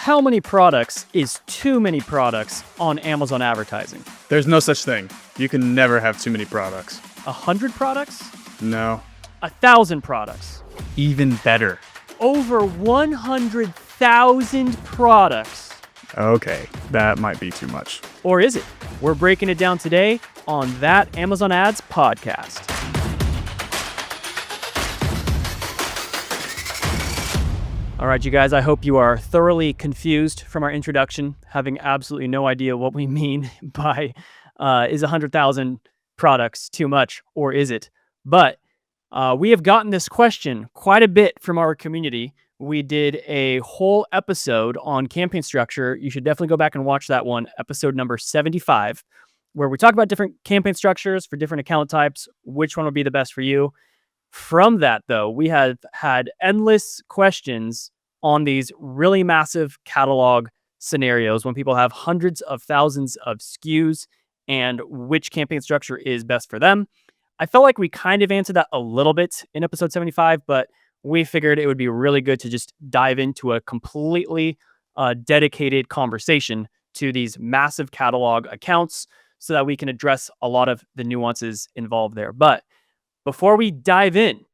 How many products is too many products on Amazon advertising? There's no such thing. You can never have too many products. 100 products? No. 1,000 products? Even better. Over 100,000 products? Okay, that might be too much. Or is it? We're breaking it down today on That Amazon Ads podcast. All right, you guys, I hope you are thoroughly confused from our introduction, having absolutely no idea what we mean by is 100,000 products too much, or is it? But we have gotten this question quite a bit from our community. We did a whole episode on campaign structure. You should definitely go back and watch that one, episode number 75, where we talk about different campaign structures for different account types, which one would be the best for you. From that, though, we have had endless questions on these really massive catalog scenarios when people have hundreds of thousands of SKUs and which campaign structure is best for them. I felt like we kind of answered that a little bit in episode 75, but we figured it would be really good to just dive into a completely dedicated conversation to these massive catalog accounts so that we can address a lot of the nuances involved there. But before we dive in,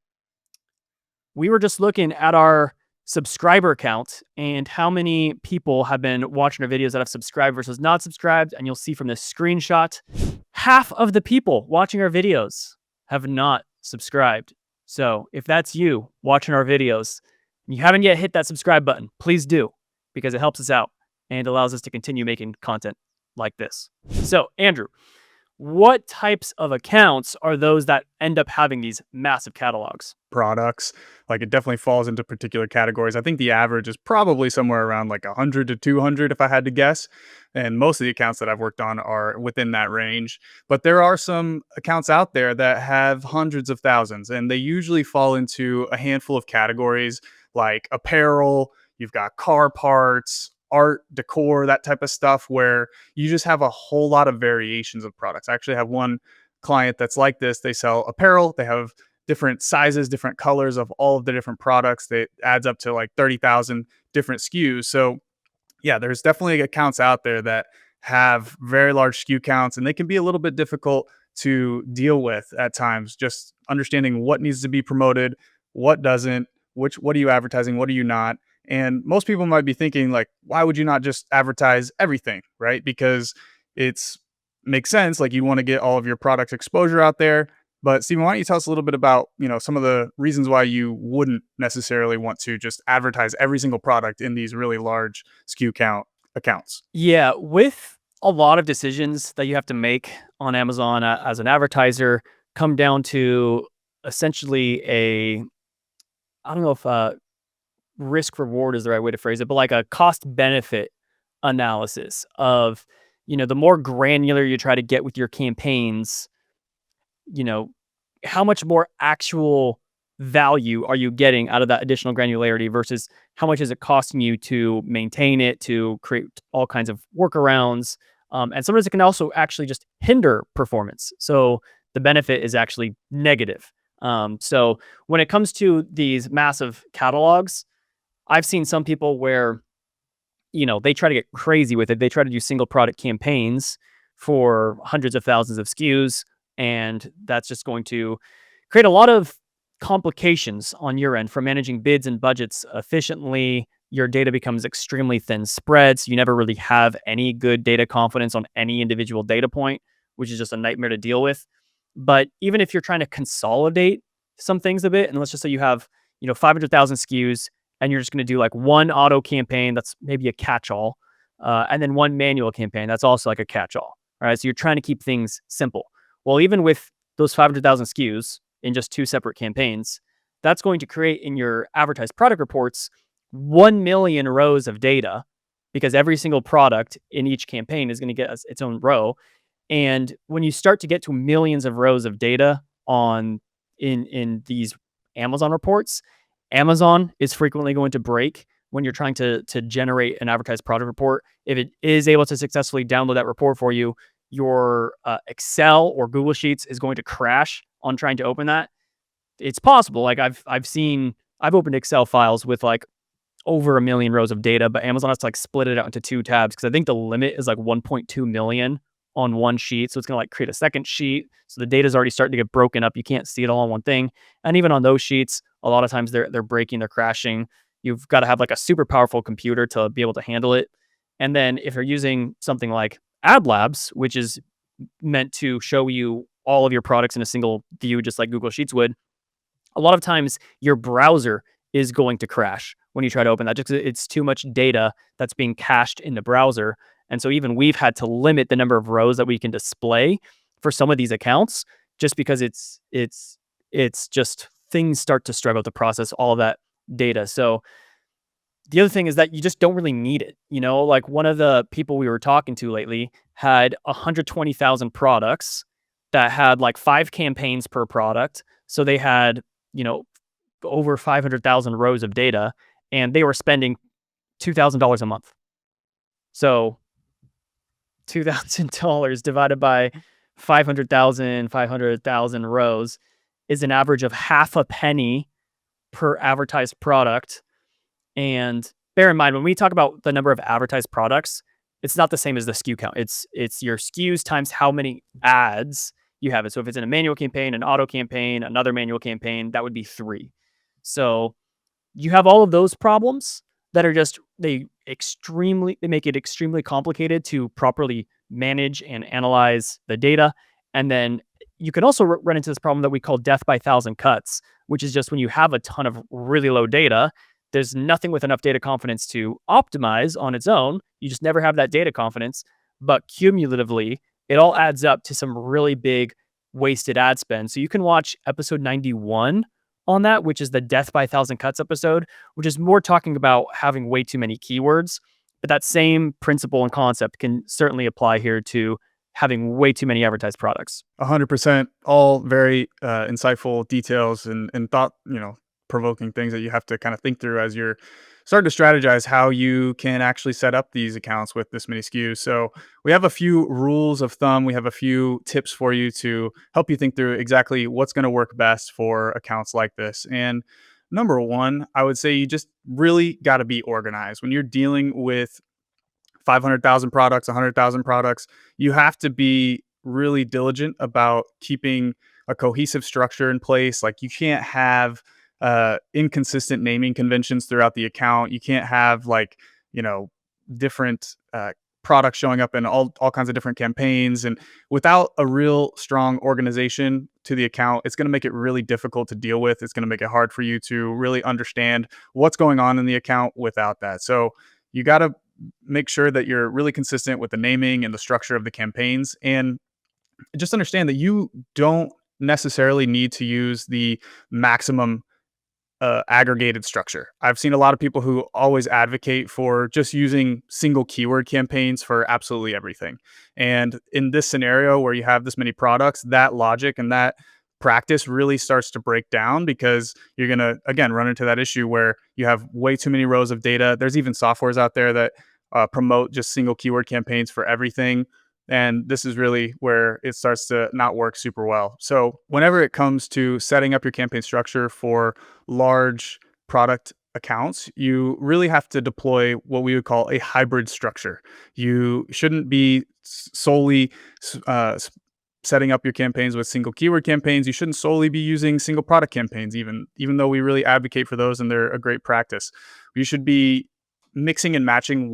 we were just looking at our subscriber count and how many people have been watching our videos that have subscribed versus not subscribed. And you'll see from this screenshot, half of the people watching our videos have not subscribed. So if that's you watching our videos and you haven't yet hit that subscribe button, please do, because it helps us out and allows us to continue making content like this. So Andrew, what types of accounts are those that end up having these massive catalogs? Products, like it definitely falls into particular categories. I think the average is probably somewhere around like 100 to 200 if I had to guess. And most of the accounts that I've worked on are within that range. But there are some accounts out there that have hundreds of thousands, and they usually fall into a handful of categories like apparel, you've got car parts, art, decor, that type of stuff, where you just have a whole lot of variations of products. I actually have one client that's like this. They sell apparel. They have different sizes, different colors of all of the different products. That adds up to like 30,000 different SKUs. So yeah, there's definitely accounts out there that have very large SKU counts, and they can be a little bit difficult to deal with at times, just understanding what needs to be promoted, what doesn't, what are you advertising, what are you not. And most people might be thinking like, why would you not just advertise everything, right? Because it's makes sense. Like you want to get all of your product exposure out there. But Stephen, why don't you tell us a little bit about, some of the reasons why you wouldn't necessarily want to just advertise every single product in these really large SKU count accounts? Yeah, with a lot of decisions that you have to make on Amazon as an advertiser come down to essentially I don't know if risk reward is the right way to phrase it, but like a cost benefit analysis of, the more granular you try to get with your campaigns, how much more actual value are you getting out of that additional granularity versus how much is it costing you to maintain it, to create all kinds of workarounds. And sometimes it can also actually just hinder performance. So the benefit is actually negative. So when it comes to these massive catalogs, I've seen some people where, they try to get crazy with it. They try to do single product campaigns for hundreds of thousands of SKUs. And that's just going to create a lot of complications on your end for managing bids and budgets efficiently. Your data becomes extremely thin spread. So you never really have any good data confidence on any individual data point, which is just a nightmare to deal with. But even if you're trying to consolidate some things a bit, and let's just say you have, 500,000 SKUs, and you're just going to do like one auto campaign that's maybe a catch-all, and then one manual campaign that's also like a catch-all. All right, so you're trying to keep things simple. Well, even with those 500,000 SKUs in just two separate campaigns, that's going to create in your advertised product reports 1 million rows of data, because every single product in each campaign is going to get its own row. And when you start to get to millions of rows of data in these Amazon reports, Amazon is frequently going to break when you're trying to generate an advertised product report. If it is able to successfully download that report for you, your Excel or Google Sheets is going to crash on trying to open that. It's possible. Like I've opened Excel files with like over a million rows of data, but Amazon has to like split it out into two tabs because I think the limit is like 1.2 million on one sheet. So it's going to like create a second sheet. So the data is already starting to get broken up. You can't see it all on one thing. And even on those sheets, a lot of times they're breaking, they're crashing. You've got to have like a super powerful computer to be able to handle it. And then if you're using something like Ad Labs, which is meant to show you all of your products in a single view, just like Google Sheets would, a lot of times your browser is going to crash when you try to open that just 'cause it's too much data that's being cached in the browser. And so even we've had to limit the number of rows that we can display for some of these accounts just because it's just things start to struggle to process all of that data. So the other thing is that you just don't really need it. Like one of the people we were talking to lately had 120,000 products that had like 5 campaigns per product. So they had, you know, over 500,000 rows of data and they were spending $2,000 a month. So $2,000 divided by 500,000 rows is an average of half a penny per advertised product. And bear in mind, when we talk about the number of advertised products, it's not the same as the SKU count. It's your SKUs times how many ads you have it. So if it's in a manual campaign, an auto campaign, another manual campaign, that would be 3. So you have all of those problems that are just they make it extremely complicated to properly manage and analyze the data. And then you can also run into this problem that we call death by thousand cuts, which is just when you have a ton of really low data, there's nothing with enough data confidence to optimize on its own. You just never have that data confidence, but cumulatively it all adds up to some really big wasted ad spend. So you can watch episode 91 on that, which is the death by thousand cuts episode, which is more talking about having way too many keywords. But that same principle and concept can certainly apply here to having way too many advertised products. 100%. All very insightful details and thought, provoking things that you have to kind of think through as you're starting to strategize how you can actually set up these accounts with this many SKUs. So we have a few rules of thumb. We have a few tips for you to help you think through exactly what's going to work best for accounts like this. And number one, I would say you just really got to be organized when you're dealing with 500,000 products, 100,000 products. You have to be really diligent about keeping a cohesive structure in place. Like you can't have inconsistent naming conventions throughout the account. You can't have like, different products showing up in all kinds of different campaigns. And without a real strong organization to the account, it's going to make it really difficult to deal with. It's going to make it hard for you to really understand what's going on in the account without that. So you got to make sure that you're really consistent with the naming and the structure of the campaigns. And just understand that you don't necessarily need to use the maximum aggregated structure. I've seen a lot of people who always advocate for just using single keyword campaigns for absolutely everything. And in this scenario where you have this many products, that logic and that practice really starts to break down because you're going to, again, run into that issue where you have way too many rows of data. There's even softwares out there that promote just single keyword campaigns for everything. And this is really where it starts to not work super well. So, whenever it comes to setting up your campaign structure for large product accounts, you really have to deploy what we would call a hybrid structure. You shouldn't be solely setting up your campaigns with single keyword campaigns. You shouldn't solely be using single product campaigns, even though we really advocate for those and they're a great practice. You should be mixing and matching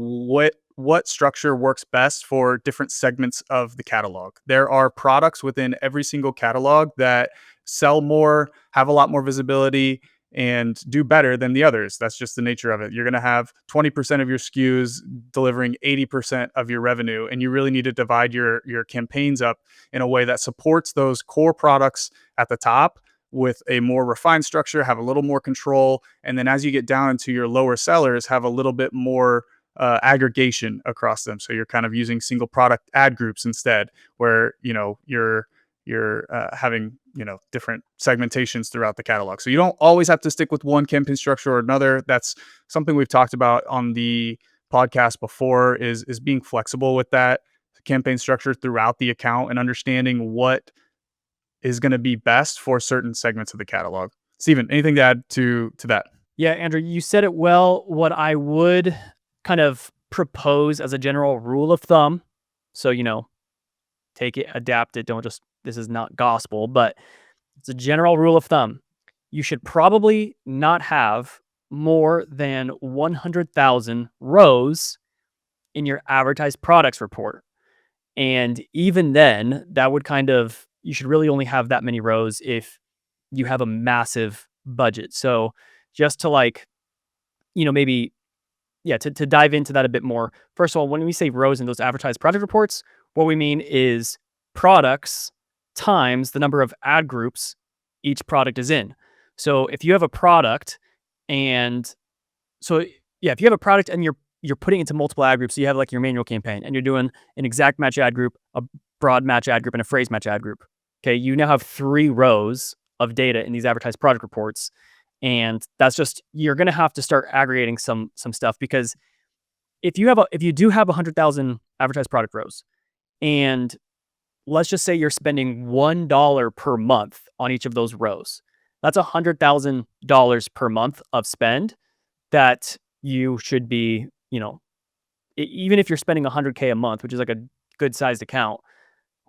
what structure works best for different segments of the catalog. There are products within every single catalog that sell more, have a lot more visibility, and do better than the others. That's just the nature of it. You're going to have 20% of your SKUs delivering 80% of your revenue, and you really need to divide your campaigns up in a way that supports those core products at the top with a more refined structure, have a little more control, and then as you get down into your lower sellers, have a little bit more aggregation across them. So you're kind of using single product ad groups instead, where you're having different segmentations throughout the catalog. So you don't always have to stick with one campaign structure or another. That's something we've talked about on the podcast before. Is being flexible with that campaign structure throughout the account and understanding what is going to be best for certain segments of the catalog. Steven, anything to add to that? Yeah, Andrew, you said it well. What I would kind of propose as a general rule of thumb, so, take it, adapt it, don't just, this is not gospel, but it's a general rule of thumb. You should probably not have more than 100,000 rows in your advertised products report. And even then, that would kind of, you should really only have that many rows if you have a massive budget. So just to like, maybe, yeah, to dive into that a bit more. First of all, when we say rows in those advertised product reports, what we mean is products times the number of ad groups each product is in. So if you have a product and so yeah, if you have a product and you're putting it into multiple ad groups, so you have like your manual campaign and you're doing an exact match ad group, a broad match ad group, and a phrase match ad group. Okay, you now have 3 rows of data in these advertised product reports. And that's just, you're gonna have to start aggregating some stuff, because if you do have 100,000 advertised product rows, and let's just say you're spending $1 per month on each of those rows, that's $100,000 per month of spend that you should be, even if you're spending 100K a month, which is like a good sized account,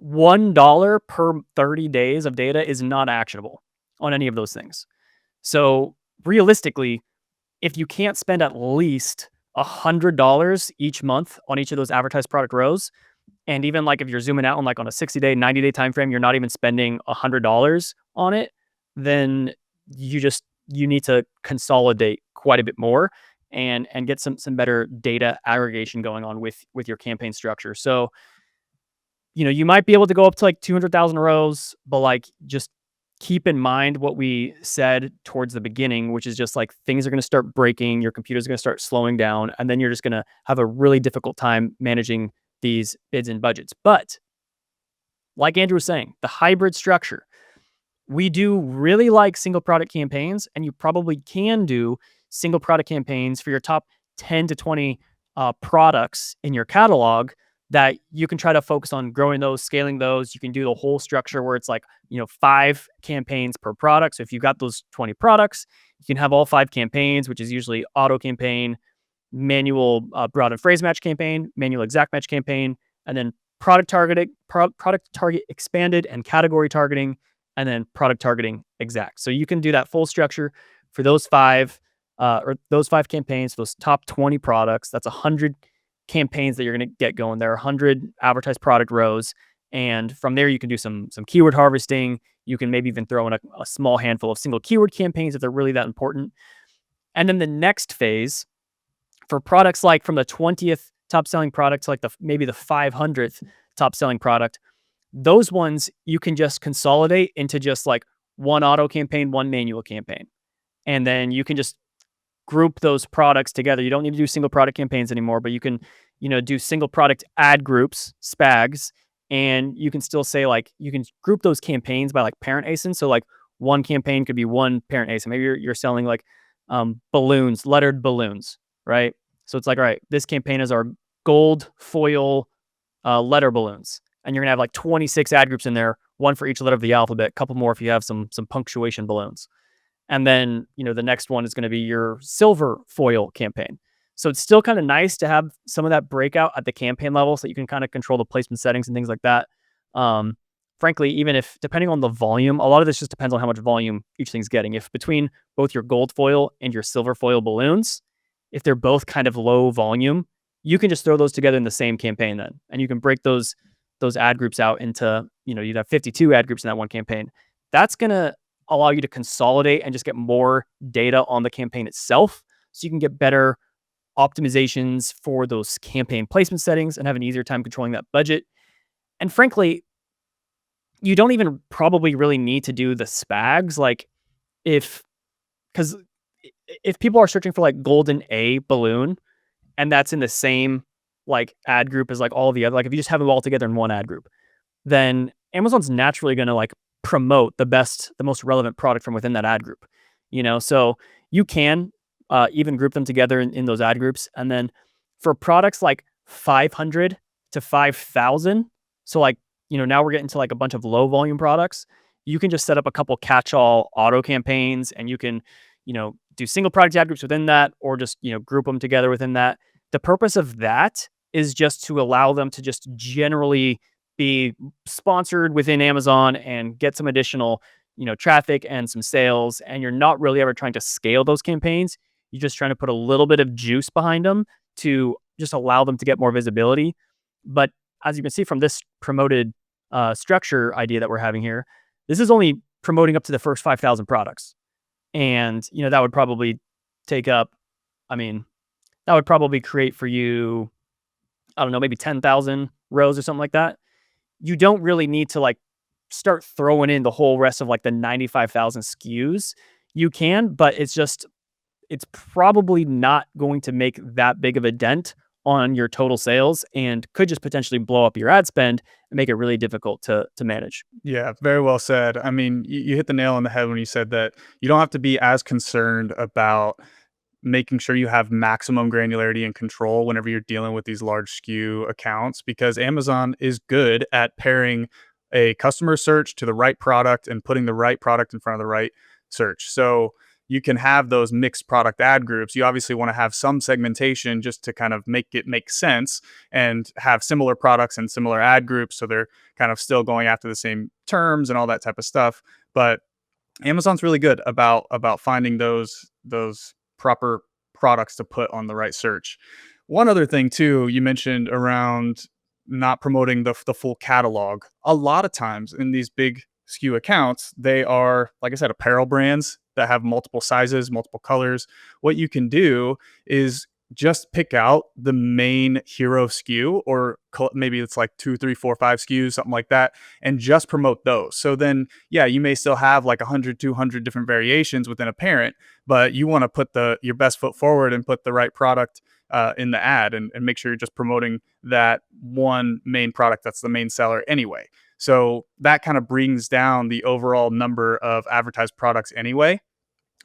$1 per 30 days of data is not actionable on any of those things. So realistically, if you can't spend at least $100 each month on each of those advertised product rows, and even like if you're zooming out on like on a 60-day, 90-day time frame, you're not even spending $100 on it, then you need to consolidate quite a bit more and get some better data aggregation going on with your campaign structure. So, you might be able to go up to like 200,000 rows, but like just keep in mind what we said towards the beginning, which is just like things are going to start breaking, your computer's going to start slowing down, and then you're just going to have a really difficult time managing these bids and budgets. But like Andrew was saying, the hybrid structure, we do really like single product campaigns, and you probably can do single product campaigns for your top 10 to 20 products in your catalog, that you can try to focus on growing those, scaling those. You can do the whole structure where it's like, 5 campaigns per product. So if you've got those 20 products, you can have all 5 campaigns, which is usually auto campaign, manual broad and phrase match campaign, manual exact match campaign, and then product target expanded and category targeting, and then product targeting exact. So you can do that full structure for those 5 or those 5 campaigns, those top 20 products. That's 100 campaigns that you're going to get going. There are 100 advertised product rows, and from there you can do some keyword harvesting. You can maybe even throw in a small handful of single keyword campaigns if they're really that important. And then the next phase for products like from the 20th top selling product to like maybe the 500th top selling product, those ones you can just consolidate into just like one auto campaign, one manual campaign. And then you can just group those products together. You don't need to do single product campaigns anymore, but you can, do single product ad groups, SPAGs, and you can still say like, you can group those campaigns by like parent ASIN. So like one campaign could be one parent ASIN. Maybe you're selling like balloons, lettered balloons, right? So it's like, all right, this campaign is our gold foil letter balloons. And you're gonna have like 26 ad groups in there, one for each letter of the alphabet, a couple more if you have some punctuation balloons. And then, the next one is going to be your silver foil campaign. So it's still kind of nice to have some of that breakout at the campaign level so that you can kind of control the placement settings and things like that. Frankly, even if depending on the volume, a lot of this just depends on how much volume each thing's getting. If between both your gold foil and your silver foil balloons, if they're both kind of low volume, you can just throw those together in the same campaign then. And you can break those ad groups out into, you'd have 52 ad groups in that one campaign. That's going to allow you to consolidate and just get more data on the campaign itself, so you can get better optimizations for those campaign placement settings and have an easier time controlling that budget. And frankly, you don't even probably really need to do the SPAGs. Like because if people are searching for like golden A balloon, and that's in the same like ad group as like all the other, like if you just have them all together in one ad group, then Amazon's naturally going to like promote the most relevant product from within that ad group, so you can even group them together in those ad groups. And then for products like 500 to 5,000, so like, now we're getting to like a bunch of low volume products, you can just set up a couple catch-all auto campaigns, and you can, do single product ad groups within that, or just, group them together within that. The purpose of that is just to allow them to just generally be sponsored within Amazon and get some additional, traffic and some sales. And you're not really ever trying to scale those campaigns. You're just trying to put a little bit of juice behind them to just allow them to get more visibility. But as you can see from this promoted structure idea that we're having here, this is only promoting up to the first 5,000 products. And, that would probably take up, I mean, that would probably create for you, I don't know, maybe 10,000 rows or something like that. You don't really need to like start throwing in the whole rest of like the 95,000 SKUs. You can, but it's probably not going to make that big of a dent on your total sales and could just potentially blow up your ad spend and make it really difficult to manage. Yeah, very well said. I mean, you hit the nail on the head when you said that you don't have to be as concerned about making sure you have maximum granularity and control whenever you're dealing with these large SKU accounts, because Amazon is good at pairing a customer search to the right product and putting the right product in front of the right search. So you can have those mixed product ad groups. You obviously want to have some segmentation just to kind of make it make sense and have similar products and similar ad groups. So they're kind of still going after the same terms and all that type of stuff. But Amazon's really good about finding those proper products to put on the right search. One other thing too, you mentioned around not promoting the full catalog. A lot of times in these big SKU accounts, they are, like I said, apparel brands that have multiple sizes, multiple colors. What you can do is just pick out the main hero SKU, or maybe it's like 2, 3, 4, 5 SKUs, something like that, and just promote those. So then, yeah, you may still have like 100, 200 different variations within a parent, but you want to put your best foot forward and put the right product in the ad, and make sure you're just promoting that one main product that's the main seller anyway. So that kind of brings down the overall number of advertised products anyway.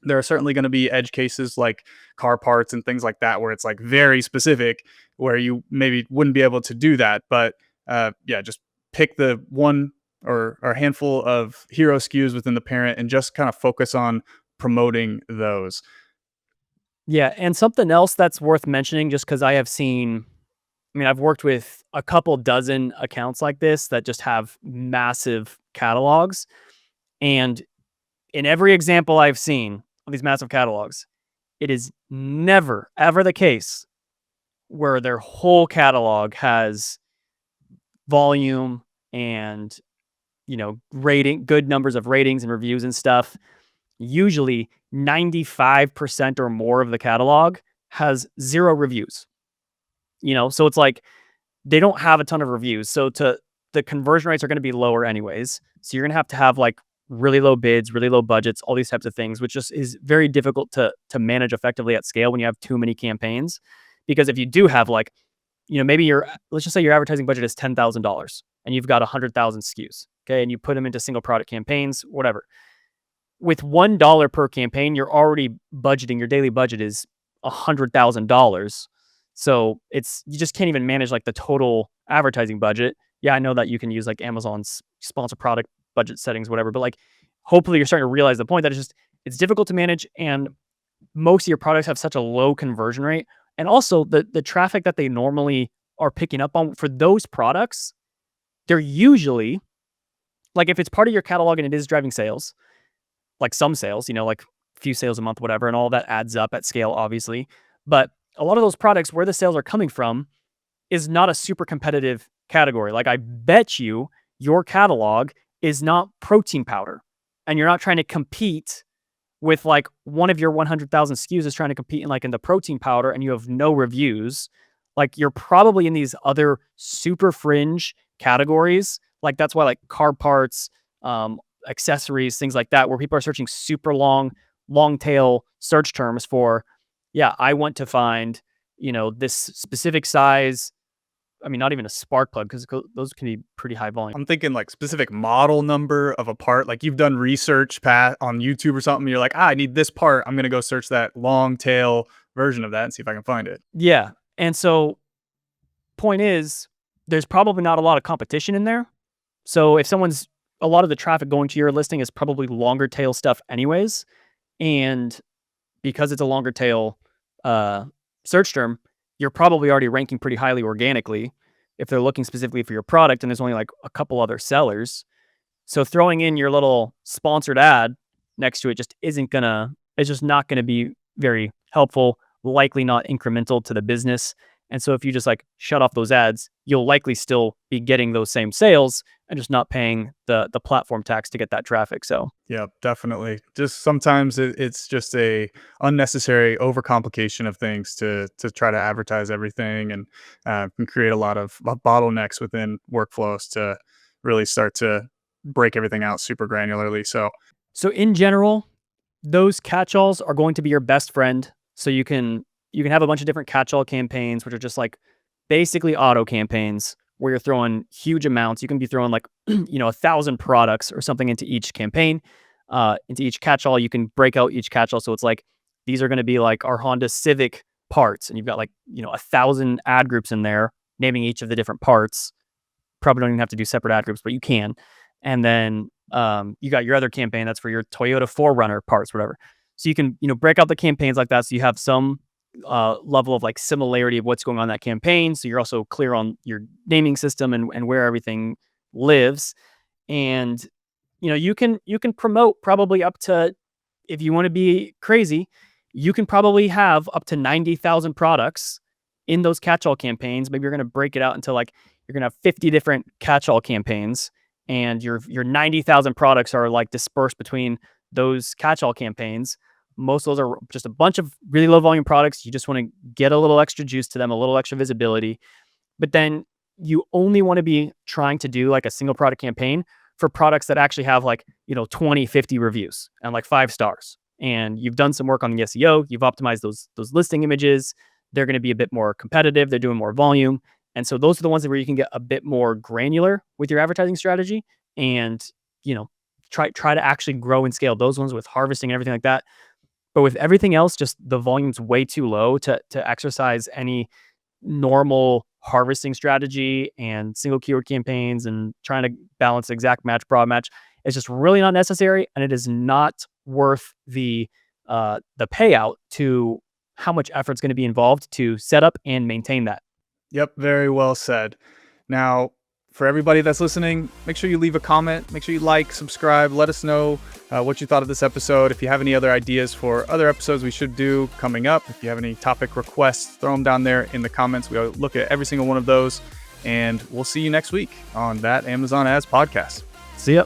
There are certainly going to be edge cases like car parts and things like that, where it's like very specific, where you maybe wouldn't be able to do that. But yeah, just pick the one or a handful of hero SKUs within the parent and just kind of focus on promoting those. Yeah, and something else that's worth mentioning, just because I've worked with a couple dozen accounts like this that just have massive catalogs. And in every example I've seen of these massive catalogs, it is never, ever the case where their whole catalog has volume and, good numbers of ratings and reviews and stuff. Usually 95% or more of the catalog has 0 reviews. So it's like they don't have a ton of reviews. So the conversion rates are going to be lower anyways. So you're going to have like really low bids, really low budgets, all these types of things, which just is very difficult to manage effectively at scale when you have too many campaigns. Because if you do have like, maybe let's just say your advertising budget is $10,000 and you've got 100,000 SKUs. Okay. And you put them into single product campaigns, whatever. With $1 per campaign, you're already budgeting, your daily budget is $100,000. So you just can't even manage like the total advertising budget. Yeah, I know that you can use like Amazon's sponsor product budget settings, whatever, but like hopefully you're starting to realize the point that it's difficult to manage, and most of your products have such a low conversion rate. And also the traffic that they normally are picking up on for those products, they're usually like, if it's part of your catalog and it is driving sales, like some sales, like a few sales a month, whatever, and all that adds up at scale, obviously. But a lot of those products where the sales are coming from is not a super competitive category. Like I bet you your catalog is not protein powder, and you're not trying to compete with like one of your 100,000 SKUs is trying to compete in the protein powder, and you have no reviews. Like you're probably in these other super fringe categories. Like that's why like car parts, accessories, things like that, where people are searching super long tail search terms for, yeah, I want to find, this specific size. I mean, not even a spark plug, because those can be pretty high volume. I'm thinking like specific model number of a part. Like you've done research on YouTube or something. You're like, I need this part. I'm going to go search that long tail version of that and see if I can find it. Yeah. And so point is, there's probably not a lot of competition in there. So if a lot of the traffic going to your listing is probably longer tail stuff anyways. And because it's a longer tail search term, you're probably already ranking pretty highly organically if they're looking specifically for your product and there's only like a couple other sellers. So throwing in your little sponsored ad next to it just it's just not gonna be very helpful, likely not incremental to the business. And so if you just like shut off those ads, you'll likely still be getting those same sales and just not paying the platform tax to get that traffic. So Yeah, definitely. Just sometimes it's just a unnecessary overcomplication of things to try to advertise everything, and can create a lot of bottlenecks within workflows to really start to break everything out super granularly. so in general, those catch-alls are going to be your best friend. So you can have a bunch of different catch-all campaigns, which are just like basically auto campaigns where you're throwing huge amounts. You can be throwing like 1,000 products or something into each campaign, into each catch-all. You can break out each catch-all. So it's like these are going to be like our Honda Civic parts, and you've got like 1,000 ad groups in there naming each of the different parts. Probably don't even have to do separate ad groups, but you can. And then you got your other campaign that's for your Toyota 4Runner parts, whatever. So you can break out the campaigns like that, so you have some level of like similarity of what's going on in that campaign. So you're also clear on your naming system and where everything lives. And you can promote probably up to, if you want to be crazy, you can probably have up to 90,000 products in those catch-all campaigns. Maybe you're going to break it out into like you're going to have 50 different catch-all campaigns, and your 90,000 products are like dispersed between those catch-all campaigns. Most of those are just a bunch of really low volume products. You just want to get a little extra juice to them, a little extra visibility. But then you only want to be trying to do like a single product campaign for products that actually have like 20, 50 reviews and like 5 stars. And you've done some work on the SEO. You've optimized those listing images. They're going to be a bit more competitive. They're doing more volume. And so those are the ones where you can get a bit more granular with your advertising strategy and, try to actually grow and scale those ones with harvesting and everything like that. But with everything else, just the volume's way too low to exercise any normal harvesting strategy, and single keyword campaigns and trying to balance exact match, broad match. It's just really not necessary, and it is not worth the payout to how much effort's going to be involved to set up and maintain that. Yep, very well said. Now, for everybody that's listening, make sure you leave a comment. Make sure you like, subscribe. Let us know what you thought of this episode. If you have any other ideas for other episodes we should do coming up, if you have any topic requests, throw them down there in the comments. We'll look at every single one of those. And we'll see you next week on That Amazon Ads Podcast. See ya.